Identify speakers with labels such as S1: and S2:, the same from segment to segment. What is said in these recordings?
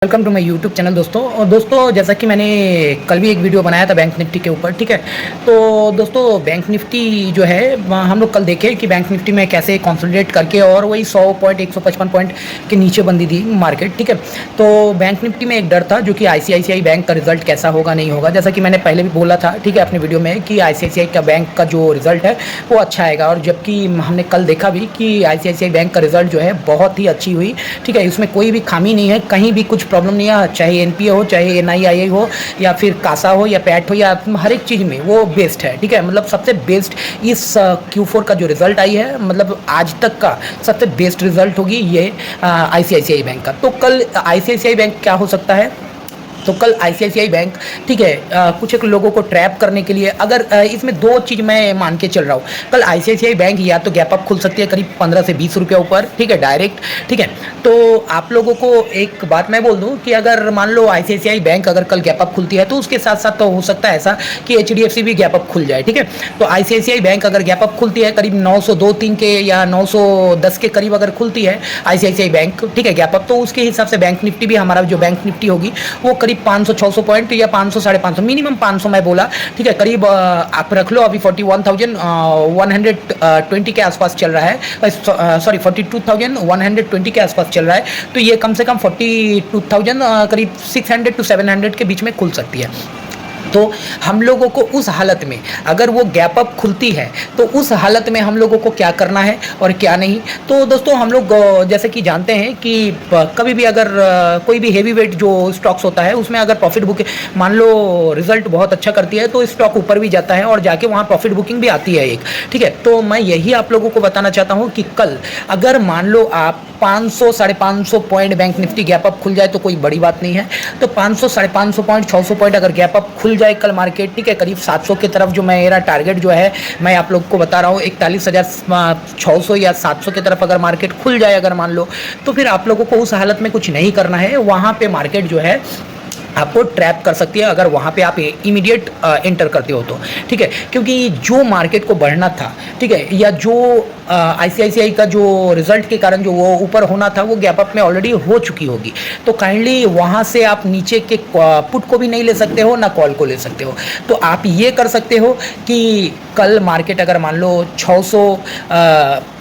S1: Welcome to my YouTube channel दोस्तों। और दोस्तों जैसा कि मैंने कल भी एक वीडियो बनाया था बैंक निफ्टी के ऊपर, ठीक है। तो दोस्तों बैंक निफ्टी जो है हम लोग कल देखे कि बैंक निफ्टी में कैसे कंसोलिडेट करके और वही 100 पॉइंट 155 पॉइंट के नीचे बंदी थी मार्केट, ठीक है। तो बैंक निफ्टी में एक डर था जो कि आईसीआईसीआई बैंक का रिजल्ट कैसा होगा नहीं होगा, जैसा कि मैंने पहले भी बोला था, ठीक है, अपने वीडियो में कि आईसीआईसीआई का बैंक का जो रिजल्ट है वो अच्छा आएगा। और जबकि हमने कल देखा भी कि आईसीआईसीआई बैंक का रिजल्ट जो है बहुत ही अच्छी हुई, ठीक है। इसमें कोई भी खामी नहीं है, कहीं भी कुछ प्रॉब्लम नहीं है, चाहे एनपीए हो, चाहे एनआईआईए हो, या फिर कासा हो, या पैट हो, या हर एक चीज़ में वो बेस्ट है, ठीक है। मतलब सबसे बेस्ट इस Q4 का जो रिजल्ट आई है, मतलब आज तक का सबसे बेस्ट रिजल्ट होगी ये आईसीआईसीआई बैंक का। तो कल आईसीआईसीआई बैंक क्या हो सकता है, तो कल आईसीआईसीआई बैंक, ठीक है, कुछ एक लोगों को ट्रैप करने के लिए अगर इसमें दो चीज़ मैं मान के चल रहा हूँ। कल आईसीआईसीआई बैंक या तो गैप अप खुल सकती है करीब 15 से 20 रुपये ऊपर, ठीक है, डायरेक्ट, ठीक है। तो आप लोगों को एक बात मैं बोल दूं कि अगर मान लो आईसीआईसीआई बैंक अगर कल गैप अप खुलती है तो उसके साथ साथ तो हो सकता है ऐसा कि एचडीएफसी भी गैप अप खुल जाए, ठीक है। तो आईसीआईसीआई बैंक अगर गैप अप खुलती है करीब 902-3 के या 910 के करीब अगर खुलती है आईसीआईसीआई बैंक, ठीक है, गैप अप, तो उसके हिसाब से बैंक निफ्टी भी, हमारा जो बैंक निफ्टी होगी वो करीब 500-600 पॉइंट या 500 550, मिनिमम 500 मैं बोला, ठीक है, करीब आप रख लो। अभी 41,120 के आसपास चल रहा है, सॉरी 42,120 के आसपास चल रहा है। तो ये कम से कम 42,000 करीब 600 to 700 के बीच में खुल सकती है। तो हम लोगों को उस हालत में अगर वो गैप अप खुलती है तो उस हालत में हम लोगों को क्या करना है और क्या नहीं। तो दोस्तों हम लोग जैसे कि जानते हैं कि कभी भी अगर कोई भी हेवी वेट जो स्टॉक्स होता है उसमें अगर प्रॉफिट बुकिंग, मान लो रिजल्ट बहुत अच्छा करती है तो स्टॉक ऊपर भी जाता है और जाके वहाँ प्रॉफिट बुकिंग भी आती है एक, ठीक है। तो मैं यही आप लोगों को बताना चाहता हूँ कि कल अगर मान लो आप 500 550 point bank Nifty gap up खुल जाए तो कोई बड़ी बात नहीं है। तो 500 550 पॉइंट 600 पॉइंट अगर गैप अप खुल जाए कल मार्केट, ठीक है, करीब 700 की तरफ जो मेरा टारगेट जो है मैं आप लोग को बता रहा हूँ 41,600 या 700 की तरफ अगर मार्केट खुल जाए अगर मान लो, तो फिर आप लोगों को उस हालत में कुछ नहीं करना है। वहाँ पे मार्केट जो है आपको ट्रैप कर सकती है अगर वहाँ पे आप इमीडिएट एंटर करते हो तो, ठीक है। क्योंकि जो मार्केट को बढ़ना था, ठीक है, या जो आईसीआईसीआई का जो रिजल्ट के कारण जो वो ऊपर होना था वो गैप अप में ऑलरेडी हो चुकी होगी। तो काइंडली वहाँ से आप नीचे के पुट को भी नहीं ले सकते हो ना कॉल को ले सकते हो। तो आप ये कर सकते हो कि कल मार्केट अगर मान लो 600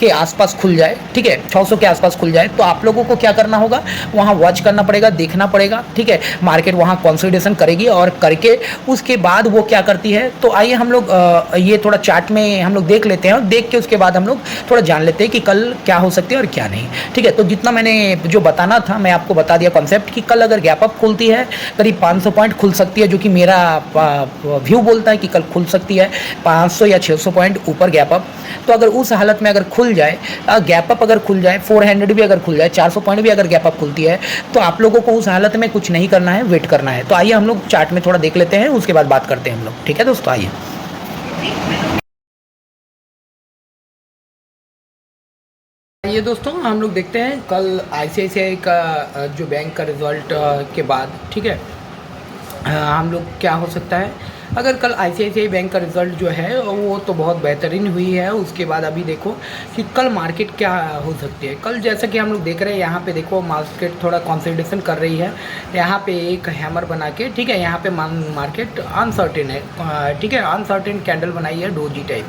S1: के आसपास खुल जाए, ठीक है, 600 के आसपास खुल जाए, तो आप लोगों को क्या करना होगा, वहाँ वॉच करना पड़ेगा, देखना पड़ेगा, ठीक है। मार्केट वहाँ कंसोलिडेशन करेगी और करके उसके बाद वो क्या करती है। तो आइए हम लोग ये थोड़ा चार्ट में हम लोग देख लेते हैं और देख के उसके बाद हम लोग थोड़ा जान लेते हैं कि कल क्या हो सकती है और क्या नहीं, ठीक है। तो जितना मैंने जो बताना था मैं आपको बता दिया कॉन्सेप्ट कि कल अगर गैप अप खुलती है करीब 500 पॉइंट खुल सकती है, जो कि मेरा व्यू बोलता है कि कल खुल सकती है 500 या 600 पॉइंट ऊपर गैप अप। तो अगर उस हालत में अगर खुल जाए गैप अप, अगर खुल जाए 400 भी अगर खुल जाए, 400 पॉइंट भी अगर गैप अप खुलती है, तो आप लोगों को उस हालत में कुछ नहीं करना है, वेट करना है। तो आइए हम लोग चार्ट में थोड़ा देख लेते हैं, उसके बाद बात करते हैं हम लोग, ठीक है दोस्तों। आइए ये दोस्तों हम लोग देखते हैं कल आईसीआईसीआई का जो बैंक का रिजल्ट के बाद, ठीक है, हम लोग क्या हो सकता है। अगर कल आईसीआईसीआई बैंक का रिज़ल्ट जो है वो तो बहुत बेहतरीन हुई है, उसके बाद अभी देखो कि कल मार्केट क्या हो सकती है। कल जैसा कि हम लोग देख रहे हैं यहाँ पे देखो मार्केट थोड़ा कंसोलिडेशन कर रही है, यहाँ पे एक हैमर बना के, ठीक है, यहाँ पे मार्केट अनसर्टेन है, ठीक है, अनसर्टेन कैंडल बनाई है डोजी टाइप।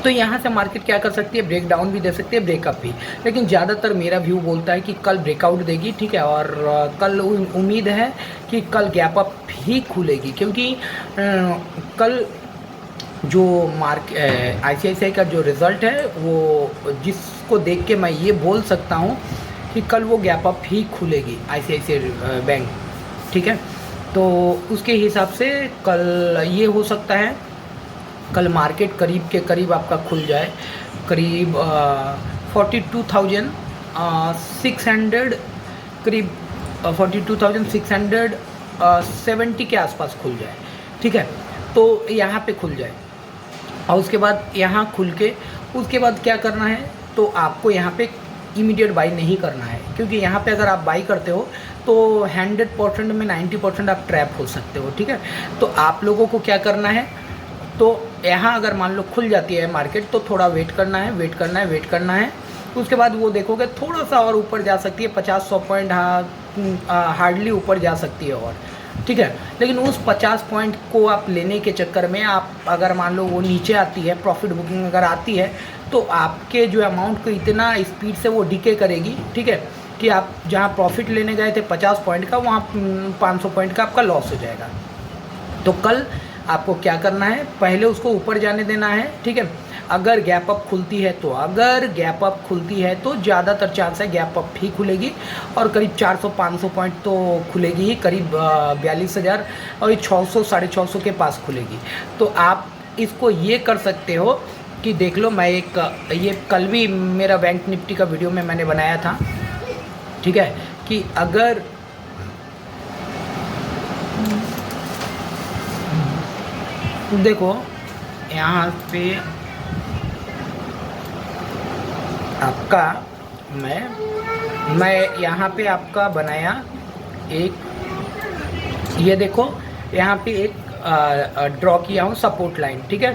S1: तो यहाँ से मार्केट क्या कर सकती है, ब्रेक डाउन भी दे सकती है, ब्रेकअप भी, लेकिन ज़्यादातर मेरा व्यू बोलता है कि कल ब्रेकआउट देगी, ठीक है। और कल उम्मीद है कि कल गैप अप ही खुलेगी, क्योंकि कल जो आईसीआईसीआई का जो रिज़ल्ट है वो जिसको देख के मैं ये बोल सकता हूँ कि कल वो गैप अप ही खुलेगी आईसीआईसीआई बैंक, ठीक है। तो उसके हिसाब से कल ये हो सकता है कल मार्केट करीब के करीब आपका खुल जाए करीब 42,600 करीब 42,670 के आसपास खुल जाए, ठीक है। तो यहाँ पे खुल जाए और उसके बाद यहाँ खुल के उसके बाद क्या करना है, तो आपको यहाँ पे इमीडिएट बाई नहीं करना है, क्योंकि यहाँ पे अगर आप बाई करते हो तो 100% में 90% आप ट्रैप हो सकते हो, ठीक है। तो आप लोगों को क्या करना है, तो यहाँ अगर मान लो खुल जाती है मार्केट तो थोड़ा वेट करना है, वेट करना है। उसके बाद वो देखोगे थोड़ा सा और ऊपर जा सकती है 50-100 पॉइंट, हाँ हार्डली ऊपर जा सकती है और ठीक है। लेकिन उस 50 पॉइंट को आप लेने के चक्कर में आप अगर मान लो वो नीचे आती है, प्रॉफिट बुकिंग अगर आती है, तो आपके जो अमाउंट को इतना स्पीड से वो डिके करेगी, ठीक है, कि आप जहाँ प्रॉफिट लेने गए थे 50 पॉइंट का, वहाँ 500 पॉइंट का आपका लॉस हो जाएगा। तो कल आपको क्या करना है, पहले उसको ऊपर जाने देना है, ठीक है। अगर गैप अप खुलती है तो ज़्यादातर चांस है गैप अप ही खुलेगी और करीब 400-500 पॉइंट तो खुलेगी ही, करीब 42,000 और 600 650 के पास खुलेगी। तो आप इसको ये कर सकते हो कि देख लो, मैं ये कल भी मेरा बैंक निफ्टी का वीडियो में मैंने बनाया था, ठीक है, कि अगर देखो यहाँ पे आपका मैं यहाँ पे आपका बनाया एक, ये देखो यहाँ पे एक ड्रॉ किया हूँ सपोर्ट लाइन, ठीक है।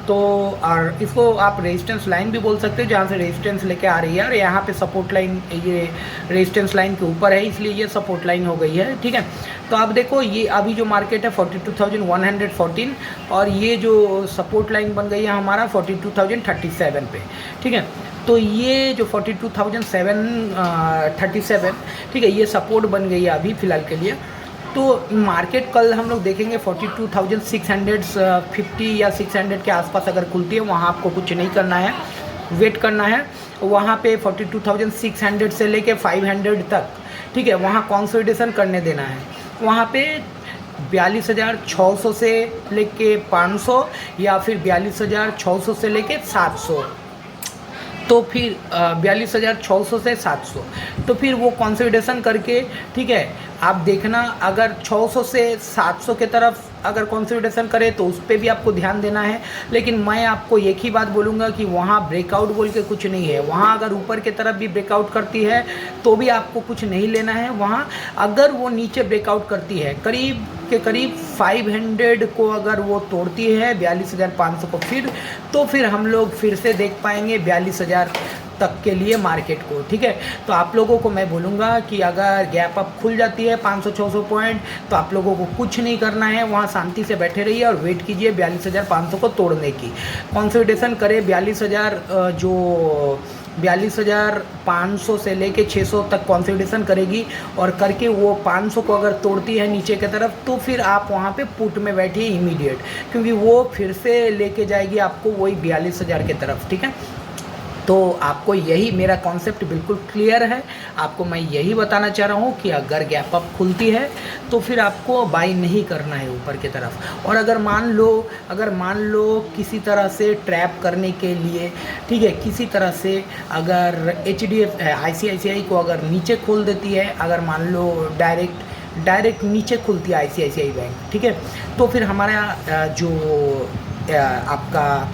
S1: तो और इसको आप रेजिस्टेंस लाइन भी बोल सकते हो, जहाँ से रेजिस्टेंस लेके आ रही है, और यहाँ पे सपोर्ट लाइन, ये रेजिस्टेंस लाइन के ऊपर है, इसलिए ये सपोर्ट लाइन हो गई है, ठीक है। तो आप देखो ये अभी जो मार्केट है 42,114 और ये जो सपोर्ट लाइन बन गई है हमारा 42,037 पे, ठीक है। तो ये जो 42,737, ठीक है, ये सपोर्ट बन गई है अभी फ़िलहाल के लिए। तो मार्केट कल हम लोग देखेंगे 42,650 या 600 के आसपास अगर खुलती है, वहाँ आपको कुछ नहीं करना है, वेट करना है। वहाँ पे 42,600 से लेके 500 तक, ठीक है, वहाँ कंसोलिडेशन करने देना है। वहाँ पे 42,600 से लेके 500 या फिर 42,600 से लेके 700, तो फिर 42,600 से 700, तो फिर वो कंसोलिडेशन करके, ठीक है, आप देखना अगर 600 से 700 के तरफ अगर कंसोलिडेशन करे तो उस पर भी आपको ध्यान देना है। लेकिन मैं आपको एक ही बात बोलूँगा कि वहाँ ब्रेकआउट बोल के कुछ नहीं है। वहाँ अगर ऊपर की तरफ भी ब्रेकआउट करती है तो भी आपको कुछ नहीं लेना है। वहाँ अगर वो नीचे ब्रेकआउट करती है करीब 500 को अगर वो तोड़ती है 42,500 को, फिर हम लोग फिर से देख पाएंगे 42,000 तक के लिए मार्केट को, ठीक है। तो आप लोगों को मैं बोलूँगा कि अगर गैप अप खुल जाती है 500-600 पॉइंट, तो आप लोगों को कुछ नहीं करना है, वहाँ शांति से बैठे रहिए और वेट कीजिए 42,500 को तोड़ने की। कंसोलिडेशन करे 42,500 से लेके 600 तक कंसोलिडेशन करेगी और करके वो 500 को अगर तोड़ती है नीचे की तरफ, तो फिर आप वहाँ पे पुट में बैठिए इमीडिएट, क्योंकि वो फिर से लेके जाएगी आपको वही 42,000 की तरफ, ठीक है। तो आपको यही मेरा कॉन्सेप्ट बिल्कुल क्लियर है। आपको मैं यही बताना चाह रहा हूँ कि अगर गैप अप खुलती है तो फिर आपको बाई नहीं करना है ऊपर की तरफ। और अगर मान लो किसी तरह से ट्रैप करने के लिए, ठीक है, किसी तरह से अगर ICICI को अगर नीचे खोल देती है, अगर मान लो डायरेक्ट नीचे खुलती है ICICI बैंक, ठीक है, तो फिर हमारा जो आपका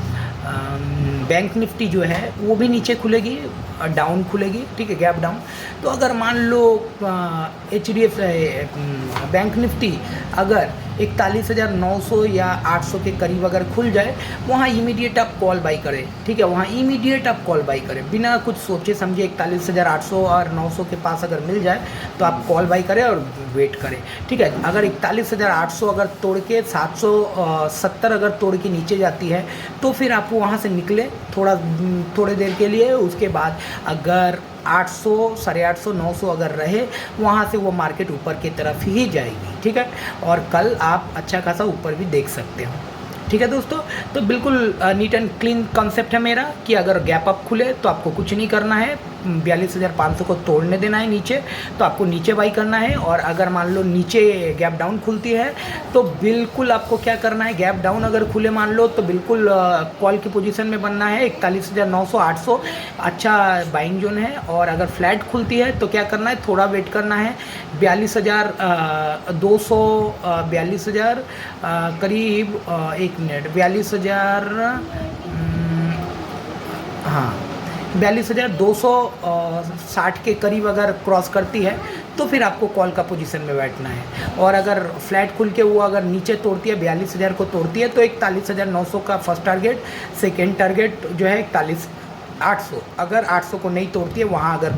S1: बैंक निफ्टी जो है वो भी नीचे खुलेगी, डाउन खुलेगी, ठीक है, गैप डाउन। तो अगर मान लो बैंक निफ्टी अगर 41,900 या 800 के करीब अगर खुल जाए, वहाँ इमीडिएट आप कॉल बाई करें, ठीक है, वहाँ इमीडिएट आप कॉल बाई करें बिना कुछ सोचे समझे। 41,800 और 900 के पास अगर मिल जाए तो आप कॉल बाई करें और वेट करें, ठीक है। अगर 41,800 अगर तोड़ के 770 अगर तोड़ के नीचे जाती है तो फिर आप वहाँ से निकले थोड़े देर के लिए। उसके बाद अगर 800, 850, 900 अगर रहे, वहाँ से वो मार्केट ऊपर की तरफ ही जाएगी, ठीक है। और कल आप अच्छा खासा ऊपर भी देख सकते हो, ठीक है दोस्तों। तो बिल्कुल नीट एंड क्लीन कॉन्सेप्ट है मेरा कि अगर गैप अप खुले तो आपको कुछ नहीं करना है, 42,500 को तोड़ने देना है नीचे, तो आपको नीचे बाई करना है। और अगर मान लो नीचे गैप डाउन खुलती है तो बिल्कुल आपको क्या करना है, गैप डाउन अगर खुले मान लो तो बिल्कुल कॉल की पोजीशन में बनना है। 41,900, 800 अच्छा बाइंग जोन है। और अगर फ्लैट खुलती है तो क्या करना है, थोड़ा वेट करना है। 42,200, 42,000 करीब, 1 मिनट, 42,000, हाँ, 42,260 के करीब अगर क्रॉस करती है तो फिर आपको कॉल का पोजीशन में बैठना है। और अगर फ्लैट खुल के वो अगर नीचे तोड़ती है, 42,000 को तोड़ती है, तो 41,900 का फर्स्ट टारगेट, सेकेंड टारगेट जो है 800, अगर 800 को नहीं तोड़ती है, वहाँ अगर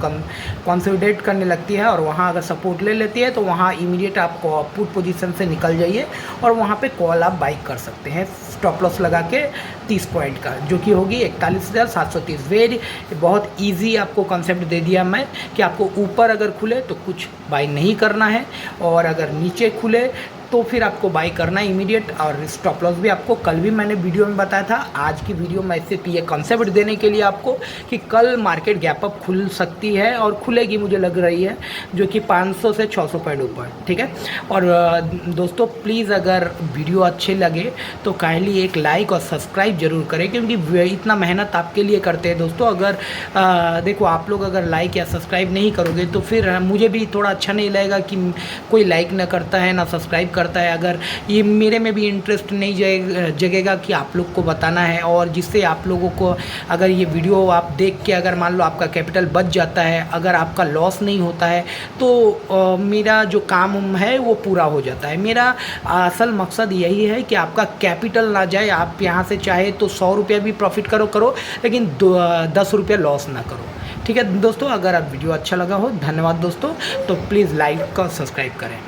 S1: कंसोलिडेट करने लगती है और वहाँ अगर सपोर्ट ले लेती है तो वहाँ इमीडिएट आप पुट पोजीशन से निकल जाइए और वहाँ पे कॉल आप बाई कर सकते हैं स्टॉप लॉस लगा के 30 पॉइंट का, जो कि होगी 41,730। वेरी बहुत इजी आपको कंसेप्ट दे दिया मैं कि आपको ऊपर अगर खुले तो कुछ बाई नहीं करना है और अगर नीचे खुले तो फिर आपको बाई करना है इमीडिएट। और स्टॉप लॉस भी आपको कल भी मैंने वीडियो में बताया था। आज की वीडियो में सिर्फ ये कॉन्सेप्ट देने के लिए आपको कि कल मार्केट गैप अप खुल सकती है और खुलेगी मुझे लग रही है, जो कि 500 से 600 पॉइंट ऊपर, ठीक है। और दोस्तों प्लीज़ अगर वीडियो अच्छे लगे तो काइंडली एक लाइक और सब्सक्राइब जरूर करें, क्योंकि इतना मेहनत आपके लिए करते हैं दोस्तों। अगर देखो आप लोग अगर लाइक या सब्सक्राइब नहीं करोगे तो फिर मुझे भी थोड़ा अच्छा नहीं लगेगा कि कोई लाइक ना करता है ना सब्सक्राइब करता है। अगर ये मेरे में भी इंटरेस्ट नहीं जगेगा कि आप लोग को बताना है, और जिससे आप लोगों को अगर ये वीडियो आप देख के अगर मान लो आपका कैपिटल बच जाता है, अगर आपका लॉस नहीं होता है तो मेरा जो काम है वो पूरा हो जाता है। मेरा असल मकसद यही है कि आपका कैपिटल ना जाए। आप यहाँ से चाहे तो 100 रुपया भी प्रॉफिट करो लेकिन 10 रुपया लॉस ना करो, ठीक है दोस्तों। अगर आप वीडियो अच्छा लगा हो, धन्यवाद दोस्तों। तो प्लीज़ लाइक और सब्सक्राइब करें।